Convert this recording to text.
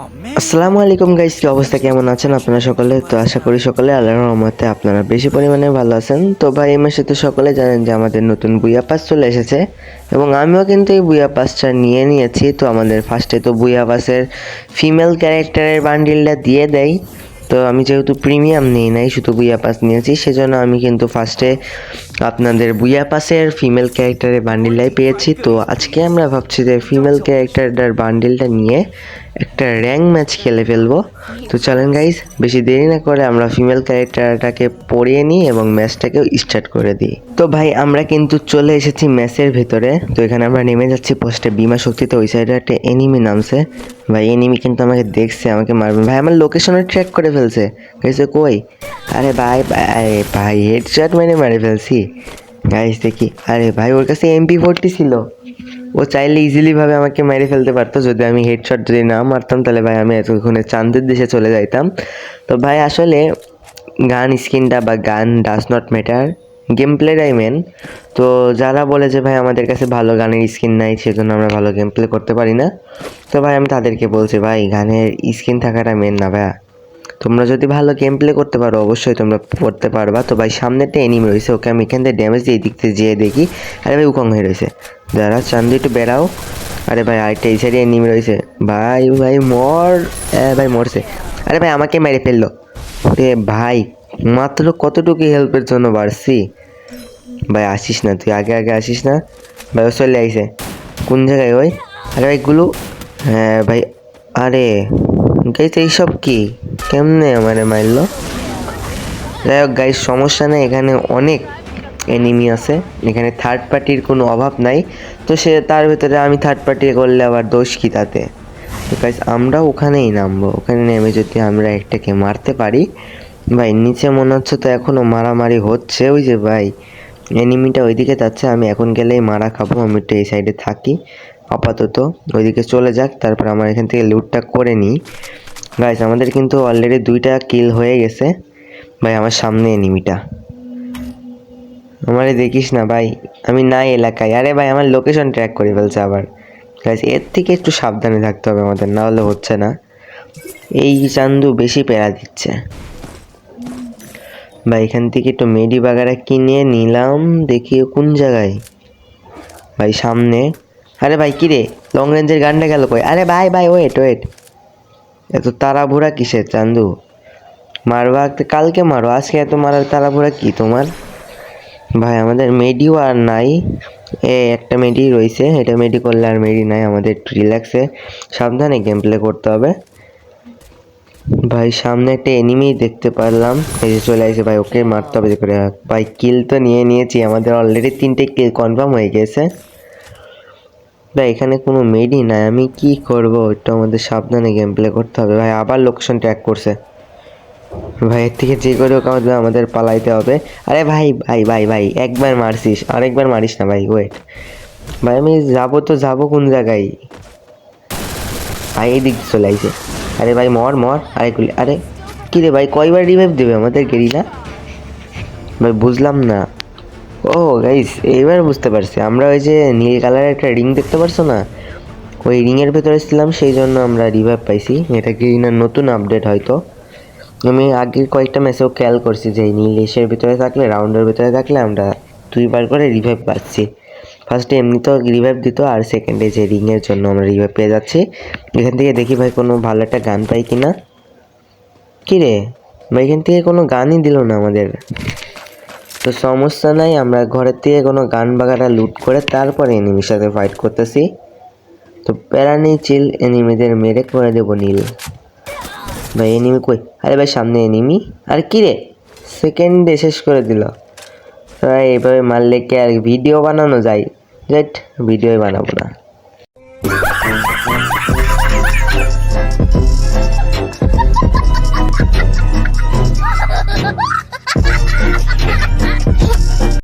আসসালামু আলাইকুম গাইস, কি অবস্থা, কেমন আছেন আপনারা সকলে? তো আশা করি সকলে আল্লাহর রহমতে আপনারা বেশি পরিমাণে ভালো আছেন। তো ভাই, এই মাসে তো সকলে জানেন যে আমাদের নতুন বুইয়া পাস চলে এসেছে এবং আমিও কিন্তু এই বুইয়া পাসটা নিয়ে নিয়েছি। তো আমাদের ফার্স্টে তো বুইয়া পাসের ফিমেল ক্যারেক্টারের বান্ডিলটা দিয়ে দেয়। তো আমি যেহেতু প্রিমিয়াম নিই নাই, শুধু বুইয়া পাস নিয়েছি, সেজন্য আমি কিন্তু ফার্স্টে আপনাদের বুইয়া পাসের ফিমেল ক্যারেক্টারের বান্ডিলটাই পেয়েছি। তো আজকে আমরা ভাবছি যে ফিমেল ক্যারেক্টারটার বান্ডিলটা নিয়ে একটা র্যাঙ্ক ম্যাচ খেলে ফেলবো। তো চলেন গাইস, বেশি দেরি না করে আমরা ফিমেল ক্যারেক্টারটাকে পড়িয়ে নিই এবং ম্যাচটাকেও স্টার্ট করে দিই। তো ভাই, আমরা কিন্তু চলে এসেছি ম্যাচের ভেতরে। তো এখানে আমরা নেমে যাচ্ছি পোস্টে বিমা শক্তিতে। ওই সাইডে একটা এনিমি নামছে। ভাই, এনিমি কিন্তু আমাকে দেখছে, আমাকে মারবে। ভাই, আমার লোকেশনে ট্র্যাক করে ফেলছে। গাইছে কই? আরে ভাই ভাই ভাই, হেডশট মারে ফেলছি গাইস। দেখি, আরে ভাই, ওর কাছে MP40 ছিল। ও চাইলে ইজিলি ভাবে আমাকে মেরে ফেলতে পারতো। যদি আমি হেডশট যদি না মারতাম, তাহলে ভাই আমি এতক্ষণে চাঁদের দেশে চলে যাইতাম। তো ভাই, আসলে গান স্কিনটা বা gun does not matter, game প্লেটাই মেন। তো যারা বলে যে ভাই আমাদের কাছে ভালো গানের স্কিন নাই, সেজন্য আমরা ভালো গেম প্লে করতে পারি না, তো ভাই আমি তাদেরকে বলছি, ভাই গানের স্কিন থাকাটা মেন না ভাইয়া। তোমরা যদি ভালো গেম প্লে করতে পারো, অবশ্যই তোমরা করতে পারবা। তো ভাই, সামনে একটা এনিমি রয়েছে, ওকে আমি এখান থেকে ড্যামেজ দিয়ে দিক থেকে যেয়ে দেখি। আরে ভাই, উকং হয়ে রয়েছে। যারা চান্দি একটু বেড়াও। আরে ভাই, আরেকটা এই সাইডে এনিমি রয়েছে। ভাই ভাই মর। ভাই মরছে। আরে ভাই, আমাকে মেরে ফেললো। রে ভাই, মাত্র কতটুকু হেল্পের জন্য বাড়ছি। ভাই আসিস না, তুই আগে আগে আসিস না। ভাই ও চলে আইসে। কোন জায়গায় ওই? আরে ভাই গুলো। হ্যাঁ ভাই। আরে গাইস, এইসব কি? কেমনে আমারে মারলো? যাই হোক গাইস, সমস্যা নেই, এখানে অনেক এনিমি আছে। এখানে থার্ড পার্টির কোনো অভাব নাই। তো সে তার ভিতরে আমি থার্ড পার্টি করলে আবার দোষ কি তাতে? তো গাইস, আমরা ওখানেই নামবো। ওখানে নেমে যদি আমরা একটাকে মারতে পারি। ভাই নিচে মনে হচ্ছে তো এখনও মারামারি হচ্ছে। ওই যে ভাই, এনিমিটা ওইদিকে যাচ্ছে, আমি এখন গেলেই মারা খাবো। আমি একটু এই সাইডে থাকি আপাতত। ওইদিকে চলে যাক, তারপর আমার এখান থেকে লুটটা করে নিই। গাইস, আমাদের কিন্তু অলরেডি 2টা কিল হয়ে গেছে। ভাই, আমার সামনে এনিমিটা। আমারে দেখিস না ভাই, আমি নাই এলাকায়। আরে ভাই, আমার লোকেশন ট্র্যাক করে ফেলছে আবার। গাইস, এর থেকে একটু সাবধানে থাকতে হবে আমাদের, না হলে হচ্ছে না। এই চান্দু বেশি প্যারা দিচ্ছে। ভাই, এখান থেকে একটু মেডি বাগারা কিনে নিলাম। দেখি কোন জায়গায়। ভাই সামনে। আরে ভাই, কিরে, লং রেঞ্জের গানটা গেল কই? আরে ভাই ভাই, ওয়েট ওয়েট, এত তাড়াহুড়া কিসের চান্দু? মারবা কালকে মারো, আজকে এত মারার তাড়াহুড়া কি তোমার? ভাই, আমাদের মেডিও আর নাই। একটা মেডি রয়েছে, এটা মেডি করলে আর মেডি নাই। আমাদের একটু রিল্যাক্সে সাবধানে গেম প্লে করতে হবে। ভাই, সামনে একটা এনিমি দেখতে পারলাম, এই যে চলে আসে। ভাই, ওকে মারতে হবে করে। ভাই, কিল তো নিয়ে নিয়েছি, আমাদের অলরেডি 3টে কিল কনফার্ম হয়ে গেছে। ভাই, এখানে কোনো মেডি নাই, আমি কি করব? একটু আমাদের সাবধানে গেম প্লে করতে হবে। ভাই, আবার লোকেশন ট্র্যাক করছে। ভাই, এর থেকে যে করে হোক আমাদের পালাইতে হবে। আরে ভাই ভাই ভাই ভাই, একবার মারছিস, আরেকবার মারিস না ভাই, ওয়েট। ভাই, আমি যাবো তো যাবো কোন জায়গায়? ভাই, এই দিক চলে আইছে। আরে ভাই, মর মর। আরে কি রে ভাই, কয়বার রিভাইভ দেবে আমাদের গেরিলা? ভাই বুঝলাম না। ও গাইস, এইবার বুঝতে পারছি। আমরা ওই যে নীল কালারের একটা রিং দেখতে পারছো না, ওই রিংয়ের ভেতরে ছিলাম, সেই জন্য আমরা রিভাইভ পাইছি। এটা গেরিনার নতুন আপডেট হয়তো। আমি আগের কয়েকটা ম্যাচেও খেয়াল করছি যে এই নীল এসের ভিতরে থাকলে, রাউন্ডের ভিতরে থাকলে আমরা 2বার করে রিভাইভ পাচ্ছি। ফার্স্টে এমনিতেও রিভাইভ দিত, আর সেকেন্ডে যে রিংয়ের জন্য আমরা রিভাইভ পেয়ে যাচ্ছি। এখান থেকে দেখি ভাই কোনো ভালো একটা গান পাই কিনা। কি রে ভাই, এখান থেকে কোনো গানই দিল না আমাদের। তো সমস্যা নাই, আমরা ঘরের থেকে কোনো গান বাগাটা লুট করে তারপরে এনিমির সাথে ফাইট করতেছি। তো প্যারা নেই, চিল, এনিমিদের মেরে করে দেবো নীল। ভাই, এনিমি কই? আরে ভাই, সামনে এনিমি। আর কি রে, সেকেন্ডে শেষ করে দিল। ভাই, এইভাবে মারলে কি আর ভিডিও বানানো যায়? ভিডিওই বানাবো না।